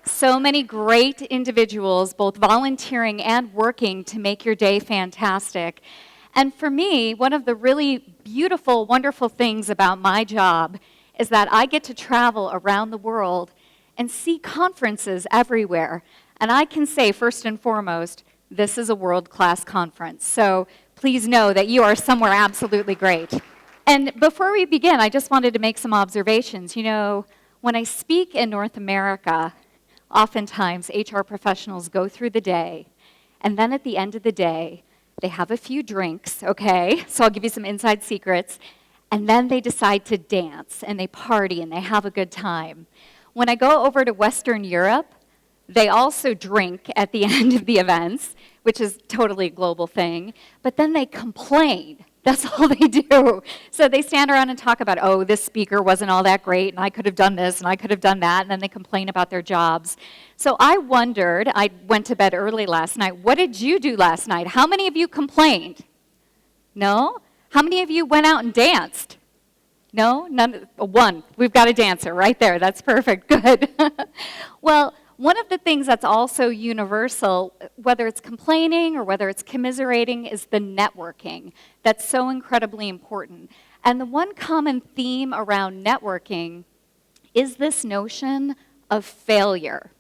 So many great individuals, both volunteering and working to make your day fantastic. And for me, one of the really beautiful, wonderful things about my job is that I get to travel around the world and see conferences everywhere. And I can say, first and foremost, this is a world-class conference. So please know that you are somewhere absolutely great. And before we begin, I just wanted to make some observations. You know, when I speak in North America, oftentimes HR professionals go through the day, and then at the end of the day, they have a few drinks, okay? So I'll give you some inside secrets. And then they decide to dance, and they party, and they have a good time. When I go over to Western Europe, they also drink at the end of the events, which is totally a global thing, but then they complain. That's all they do. So they stand around and talk about, oh, this speaker wasn't all that great, and I could have done this, and I could have done that, and then they complain about their jobs. So I wondered, I went to bed early last night, what did you do last night? How many of you complained? No? How many of you went out and danced? No? None? One. We've got a dancer right there. That's perfect. Good. Well, one of the things that's also universal, whether it's complaining or whether it's commiserating, is the networking. That's so incredibly important. And the one common theme around networking is this notion of failure,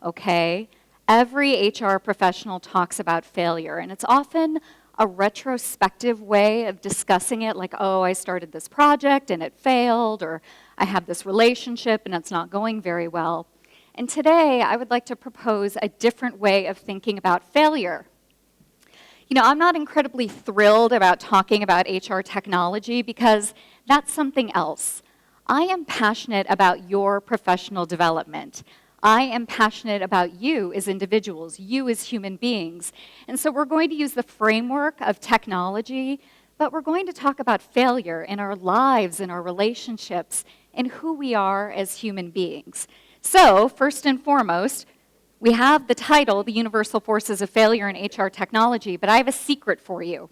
okay? Every HR professional talks about failure, and it's often a retrospective way of discussing it, like, oh, I started this project and it failed, or I have this relationship and it's not going very well. And today, I would like to propose a different way of thinking about failure. You know, I'm not incredibly thrilled about talking about HR technology because that's something else. I am passionate about your professional development. I am passionate about you as individuals, you as human beings. And so we're going to use the framework of technology, but we're going to talk about failure in our lives, in our relationships, and who we are as human beings. So, first and foremost, we have the title, The Universal Forces of Failure in HR Technology, but I have a secret for you.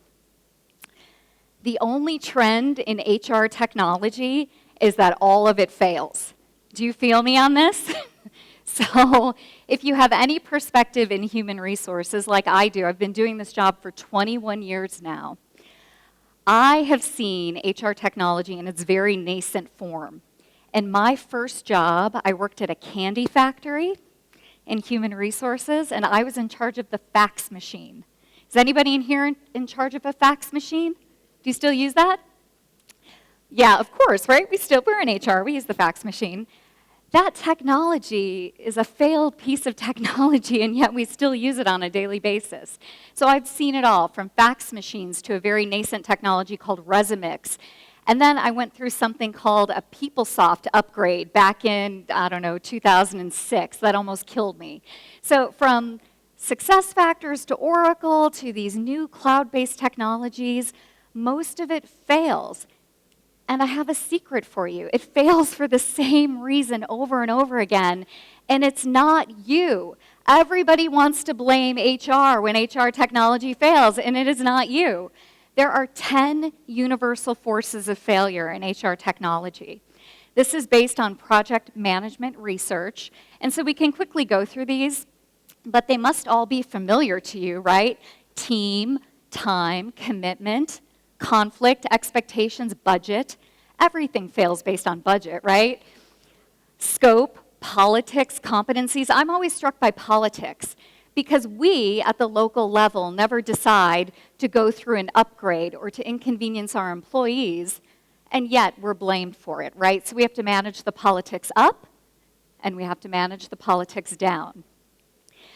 The only trend in HR technology is that all of it fails. Do you feel me on this? So, if you have any perspective in human resources like I do, I've been doing this job for 21 years now, I have seen HR technology in its very nascent form. In my first job, I worked at a candy factory in human resources, and I was in charge of the fax machine. Is anybody in here in charge of a fax machine? Do you still use that? Yeah, of course, right? We're in HR, we use the fax machine. That technology is a failed piece of technology, and yet we still use it on a daily basis. So I've seen it all, from fax machines to a very nascent technology called Resumix. And then I went through something called a PeopleSoft upgrade back in, 2006. That almost killed me. So from SuccessFactors to Oracle to these new cloud-based technologies, most of it fails. And I have a secret for you. It fails for the same reason over and over again, and it's not you. Everybody wants to blame HR when HR technology fails, and it is not you. There are 10 universal forces of failure in HR technology. This is based on project management research, and so we can quickly go through these, but they must all be familiar to you, right? Team, time, commitment, conflict, expectations, budget. Everything fails based on budget, right? Scope, politics, competencies. I'm always struck by politics, because we, at the local level, never decide to go through an upgrade or to inconvenience our employees, and yet we're blamed for it, right? So we have to manage the politics up, and we have to manage the politics down.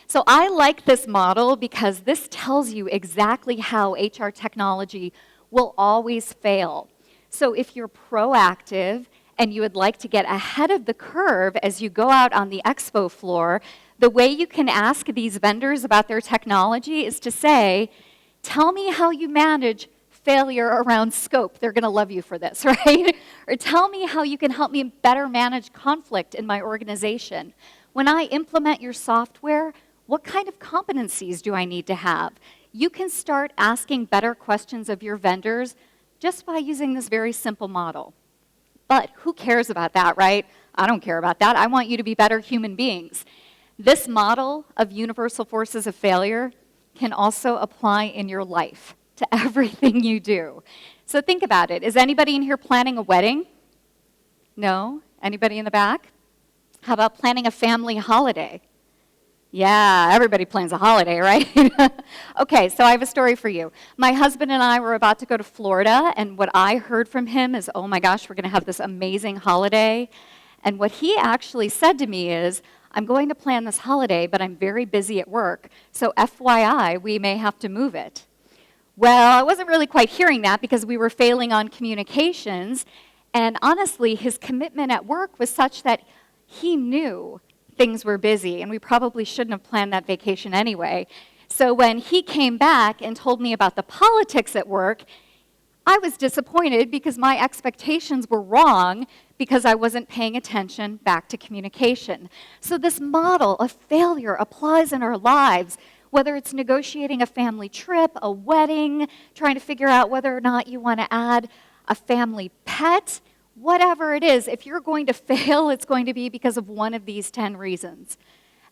So I like this model because this tells you exactly how HR technology will always fail. So if you're proactive and you would like to get ahead of the curve as you go out on the expo floor, the way you can ask these vendors about their technology is to say, tell me how you manage failure around scope. They're going to love you for this, right? Or tell me how you can help me better manage conflict in my organization. When I implement your software, what kind of competencies do I need to have? You can start asking better questions of your vendors just by using this very simple model. But who cares about that, right? I don't care about that. I want you to be better human beings. This model of universal forces of failure can also apply in your life to everything you do. So think about it. Is anybody in here planning a wedding? No? Anybody in the back? How about planning a family holiday? Yeah, everybody plans a holiday, right? Okay, so I have a story for you. My husband and I were about to go to Florida, and what I heard from him is, oh my gosh, we're going to have this amazing holiday. And what he actually said to me is, I'm going to plan this holiday, but I'm very busy at work, so FYI, we may have to move it. Well, I wasn't really quite hearing that because we were failing on communications, and honestly, his commitment at work was such that he knew things were busy, and we probably shouldn't have planned that vacation anyway. So when he came back and told me about the politics at work, I was disappointed because my expectations were wrong because I wasn't paying attention back to communication. So this model of failure applies in our lives, whether it's negotiating a family trip, a wedding, trying to figure out whether or not you want to add a family pet. Whatever it is, if you're going to fail, it's going to be because of one of these 10 reasons.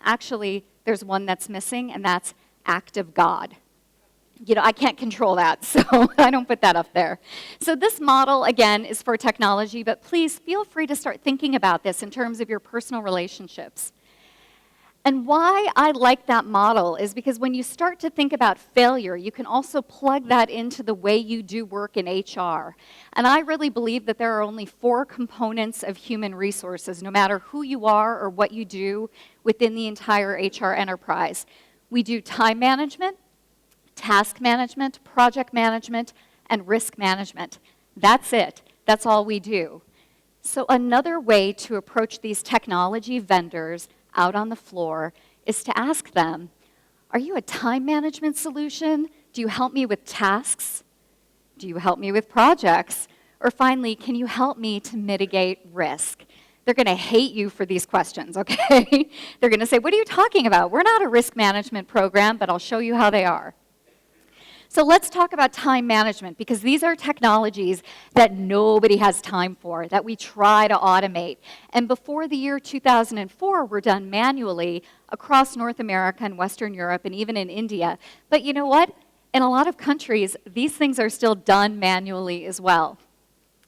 Actually, there's one that's missing, and that's act of God. You know, I can't control that, so I don't put that up there. So this model, again, is for technology, but please feel free to start thinking about this in terms of your personal relationships. And why I like that model is because when you start to think about failure, you can also plug that into the way you do work in HR. And I really believe that there are only 4 components of human resources, no matter who you are or what you do within the entire HR enterprise. We do time management, task management, project management, and risk management. That's it. That's all we do. So another way to approach these technology vendors out on the floor is to ask them, are you a time management solution? Do you help me with tasks? Do you help me with projects? Or finally, can you help me to mitigate risk? They're going to hate you for these questions, okay? They're going to say, what are you talking about? We're not a risk management program, but I'll show you how they are. So let's talk about time management, because these are technologies that nobody has time for, that we try to automate. And before the year 2004, were done manually across North America and Western Europe and even in India. But you know what? In a lot of countries, these things are still done manually as well.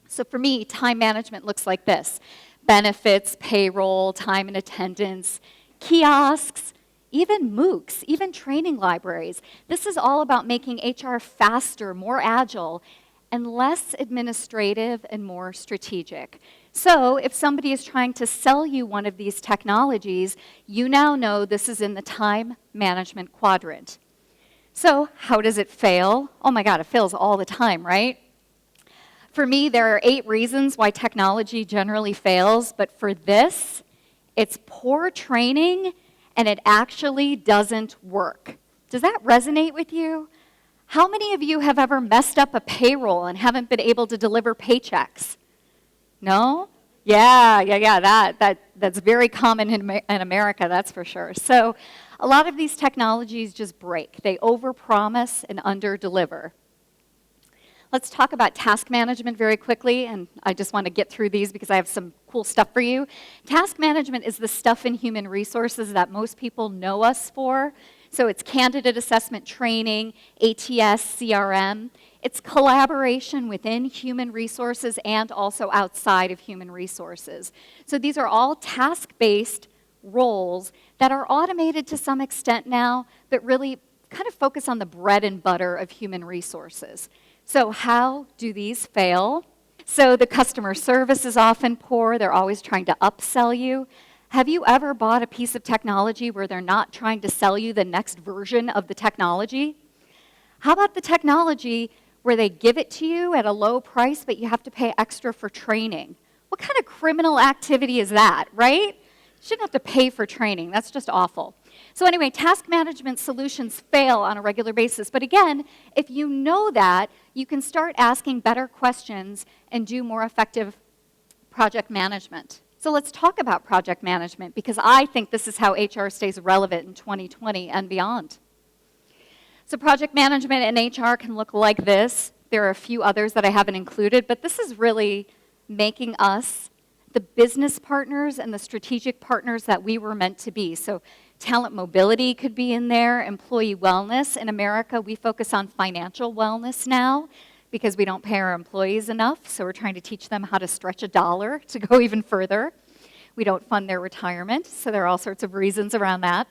So for me, time management looks like this: benefits, payroll, time and attendance, kiosks, even MOOCs, even training libraries. This is all about making HR faster, more agile, and less administrative and more strategic. So if somebody is trying to sell you one of these technologies, you now know this is in the time management quadrant. So how does it fail? Oh my God, it fails all the time, right? For me, there are 8 reasons why technology generally fails, but for this, it's poor training and it actually doesn't work. Does that resonate with you? How many of you have ever messed up a payroll and haven't been able to deliver paychecks? No? Yeah, that's very common in America, that's for sure. So a lot of these technologies just break. They overpromise and underdeliver. Let's talk about task management very quickly, and I just want to get through these because I have some cool stuff for you. Task management is the stuff in human resources that most people know us for. So it's candidate assessment training, ATS, CRM. It's collaboration within human resources and also outside of human resources. So these are all task-based roles that are automated to some extent now, but really kind of focus on the bread and butter of human resources. So how do these fail? So the customer service is often poor. They're always trying to upsell you. Have you ever bought a piece of technology where they're not trying to sell you the next version of the technology? How about the technology where they give it to you at a low price, but you have to pay extra for training? What kind of criminal activity is that, right? You shouldn't have to pay for training. That's just awful. So anyway, task management solutions fail on a regular basis. But again, if you know that, you can start asking better questions and do more effective project management. So let's talk about project management, because I think this is how HR stays relevant in 2020 and beyond. So project management in HR can look like this. There are a few others that I haven't included, but this is really making us the business partners and the strategic partners that we were meant to be. So Talent mobility could be in there, employee wellness. In America, we focus on financial wellness now because we don't pay our employees enough, so we're trying to teach them how to stretch a dollar to go even further. We don't fund their retirement, so there are all sorts of reasons around that.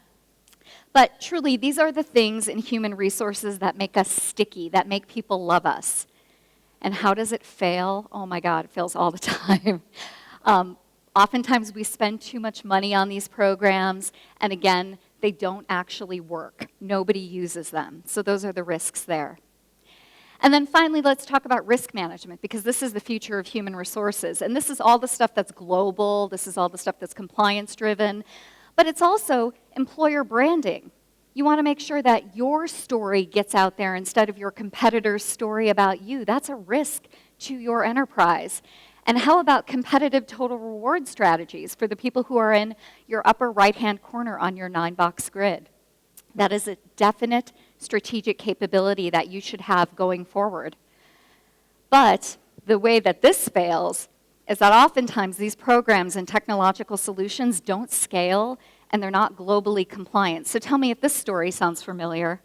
But truly, these are the things in human resources that make us sticky, that make people love us. And how does it fail? Oh my God, it fails all the time. Oftentimes we spend too much money on these programs, and again, they don't actually work. Nobody uses them. So those are the risks there. And then finally, let's talk about risk management, because this is the future of human resources. And this is all the stuff that's global. This is all the stuff that's compliance-driven. But it's also employer branding. You want to make sure that your story gets out there instead of your competitor's story about you. That's a risk to your enterprise. And how about competitive total reward strategies for the people who are in your upper right-hand corner on your 9-box grid? That is a definite strategic capability that you should have going forward. But the way that this fails is that oftentimes these programs and technological solutions don't scale and they're not globally compliant. So tell me if this story sounds familiar.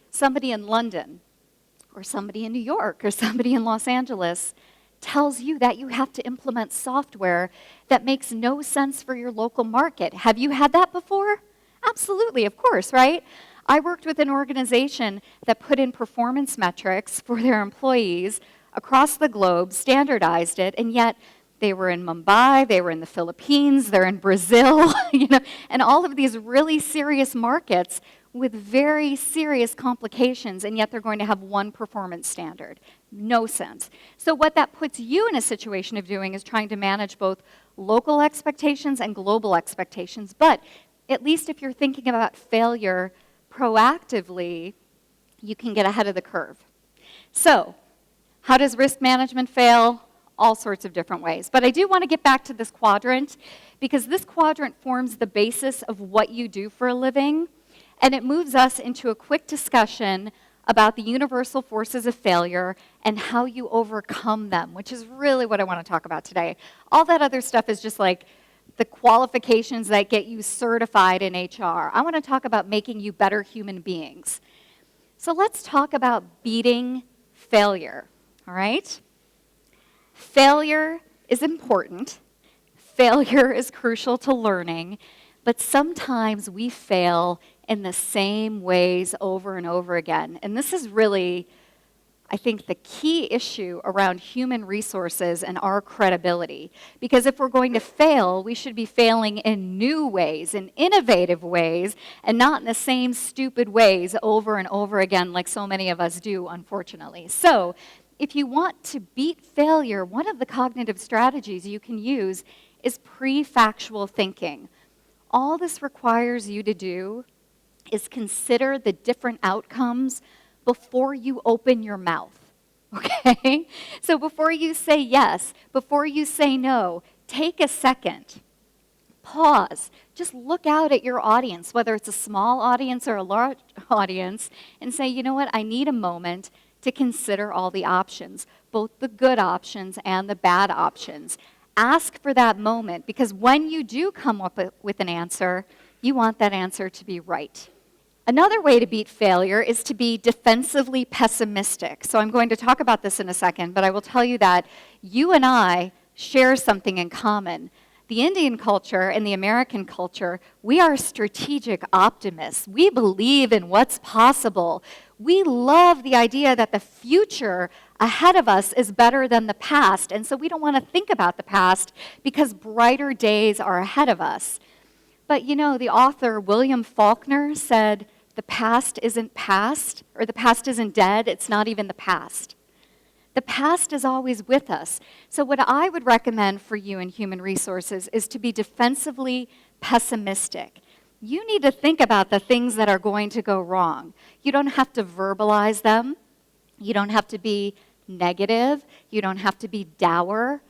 Somebody in London or somebody in New York or somebody in Los Angeles tells you that you have to implement software that makes no sense for your local market. Have you had that before? Absolutely, of course, right? I worked with an organization that put in performance metrics for their employees across the globe, standardized it, and yet they were in Mumbai, they were in the Philippines, they're in Brazil, and all of these really serious markets with very serious complications, and yet they're going to have one performance standard. No sense. So what that puts you in a situation of doing is trying to manage both local expectations and global expectations. But at least if you're thinking about failure proactively, you can get ahead of the curve. So how does risk management fail? All sorts of different ways. But I do want to get back to this quadrant, because this quadrant forms the basis of what you do for a living. And it moves us into a quick discussion about the universal forces of failure and how you overcome them, which is really what I want to talk about today. All that other stuff is just like the qualifications that get you certified in HR. I want to talk about making you better human beings. So let's talk about beating failure, all right? Failure is important. Failure is crucial to learning, but sometimes we fail in the same ways over and over again. And this is really, I think, the key issue around human resources and our credibility. Because if we're going to fail, we should be failing in new ways, in innovative ways, and not in the same stupid ways over and over again like so many of us do, unfortunately. So if you want to beat failure, one of the cognitive strategies you can use is pre-factual thinking. All this requires you to do is consider the different outcomes before you open your mouth, okay? So before you say yes, before you say no, take a second, pause, just look out at your audience, whether it's a small audience or a large audience, and say, you know what, I need a moment to consider all the options, both the good options and the bad options. Ask for that moment, because when you do come up with an answer, you want that answer to be right. Another way to beat failure is to be defensively pessimistic. So I'm going to talk about this in a second, but I will tell you that you and I share something in common. The Indian culture and the American culture, we are strategic optimists. We believe in what's possible. We love the idea that the future ahead of us is better than the past, and so we don't want to think about the past because brighter days are ahead of us. But you know, the author William Faulkner said, the past isn't past, or the past isn't dead, it's not even the past. The past is always with us. So what I would recommend for you in human resources is to be defensively pessimistic. You need to think about the things that are going to go wrong. You don't have to verbalize them. You don't have to be negative. You don't have to be dour.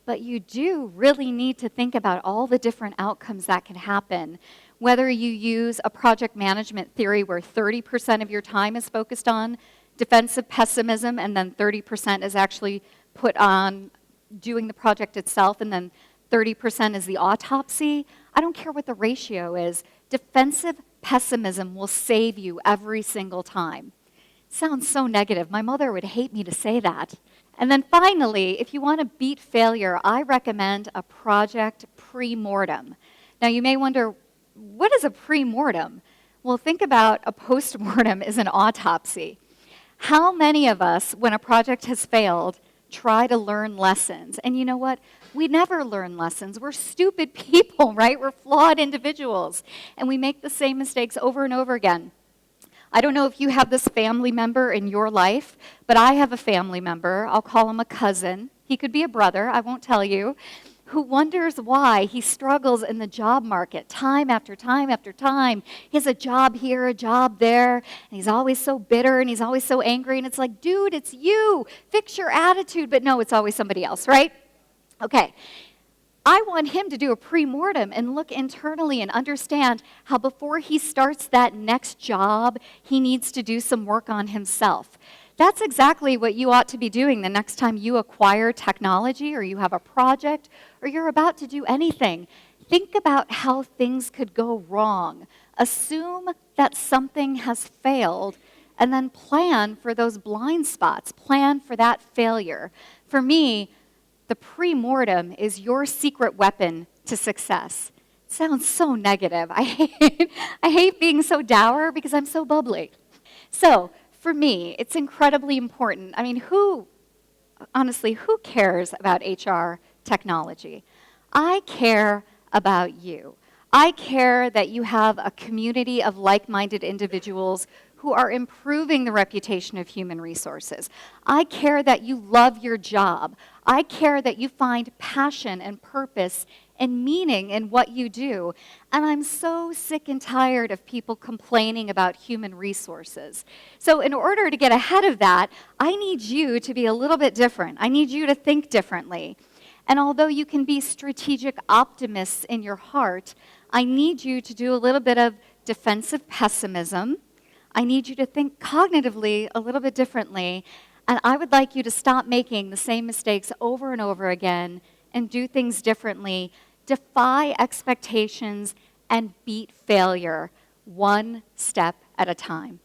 But you do really need to think about all the different outcomes that can happen. Whether you use a project management theory where 30% of your time is focused on defensive pessimism and then 30% is actually put on doing the project itself and then 30% is the autopsy. I don't care what the ratio is. Defensive Pessimism will save you every single time. Sounds so negative. My mother would hate me to say that. And then finally, if you want to beat failure, I recommend a project premortem. Now you may wonder, what is a premortem? Well, think about a postmortem as an autopsy. How many of us, when a project has failed, try to learn lessons? And you know what? We never learn lessons. We're stupid people, right? We're flawed individuals. And we make the same mistakes over and over again. I don't know if you have this family member in your life, but I have a family member. I'll call him a cousin. He could be a brother, I won't tell you, who wonders why he struggles in the job market time after time after time. He has a job here, a job there, and he's always so bitter and he's always so angry. And it's like, dude, it's you. Fix your attitude. But no, it's always somebody else, right? Okay. I want him to do a premortem and look internally and understand how before he starts that next job, he needs to do some work on himself. That's exactly what you ought to be doing the next time you acquire technology or you have a project or you're about to do anything. Think about how things could go wrong. Assume that something has failed and then plan for those blind spots. Plan for that failure. For me, the premortem is your secret weapon to success. It sounds so negative. I hate being so dour because I'm so bubbly. So, for me, it's incredibly important. I mean, honestly, who cares about HR technology? I care about you. I care that you have a community of like-minded individuals who are improving the reputation of human resources. I care that you love your job. I care that you find passion and purpose and meaning in what you do. And I'm so sick and tired of people complaining about human resources. So in order to get ahead of that, I need you to be a little bit different. I need you to think differently. And although you can be strategic optimists in your heart, I need you to do a little bit of defensive pessimism. I need you to think cognitively a little bit differently, and I would like you to stop making the same mistakes over and over again and do things differently, defy expectations, and beat failure one step at a time.